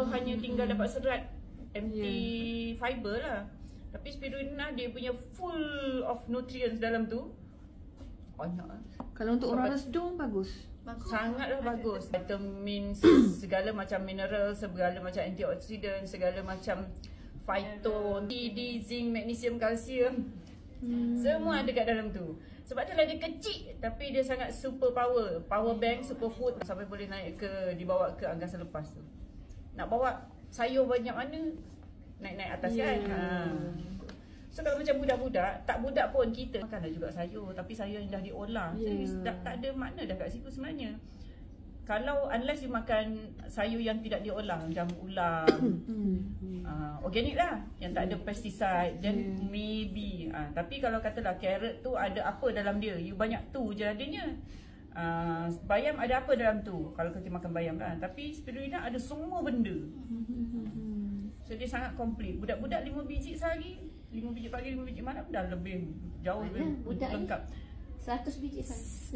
hanya tinggal dapat serat empty fiber lah. Tapi spirulina dia punya full of nutrients dalam tu. Banyak lah. Kalau untuk orang resdung bagus. Sangatlah bagus. Vitamin, segala macam mineral, segala macam antioksidan, segala macam phyto, D, zinc, magnesium, kalsium. Semua ada kat dalam tu. Sebab tu lah dia kecil tapi dia sangat super power. Power bank, super food sampai boleh naik ke, dibawa ke angkasa lepas tu. Nak bawa sayur banyak mana, naik-naik atas kan. So kalau macam budak-budak, tak budak pun kita makanlah juga sayur, tapi sayur yang dah diolah. So tak ada makna dah kat situ sebenarnya. Kalau unless you makan sayur yang tidak diolah macam ulam, organik lah, yang tak ada pesticide, then maybe. Tapi kalau katalah carrot tu ada apa dalam dia, you banyak tu je adanya. Bayam ada apa dalam tu, kalau kita makan bayam lah. Tapi spirulina ada semua benda. So dia sangat komplit. Budak-budak 5 biji sehari, 5 biji pagi, 5 biji malam dah lebih jauh lebih lengkap. 100 biji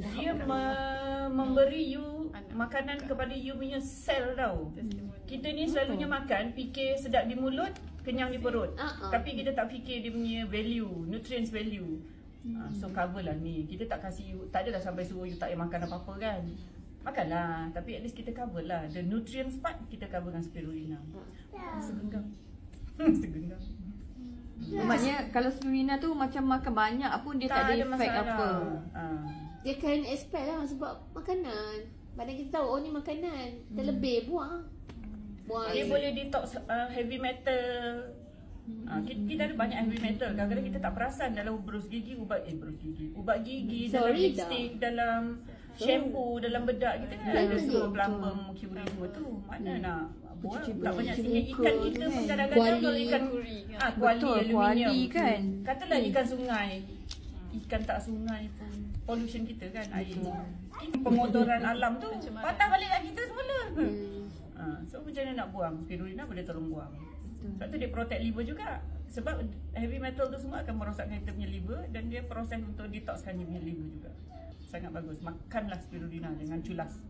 Dia memberi you makanan kepada you punya sel tau. Kita ni selalunya makan, fikir sedap di mulut, kenyang di perut. Tapi kita tak fikir dia punya value, nutrients value. So cover lah ni. Kita tak kasih you, tak adalah sampai suruh you tak payah makan apa-apa kan. Makanlah, tapi at least kita cover lah. The nutrients part kita cover dengan spirulina. Segenggam. Segenggam. Maknanya kalau spirulina tu macam makan banyak pun dia tak ada efek apa. Dia kan expect lah sebab makanan. Badan kita tahu, oh ni makanan, terlebih buang. Dia boleh detox heavy metal. Kita ada banyak heavy metal. Kadang-kadang kita tak perasan dalam ubat gigi, dalam lipstick, dalam shampoo, dalam bedak kita kan ada semua plumber, mercury semua tu. Mana nak buang? Tak banyak sikit. Ikan kita pun kadang-kadang kalau ikan kuali aluminium kan. Katalah ikan sungai, ikan tak sungai pun pollution kita kan, air. Pengotoran alam tu patah balik kat kita semula. So macam mana nak buang? Spirulina boleh tolong buang. Sebab tu dia protect liver juga. Sebab heavy metal tu semua akan merosakkan kita punya liver, dan dia proses untuk detoxkan dia punya liver juga. Sangat bagus. Makanlah spirulina dengan culas.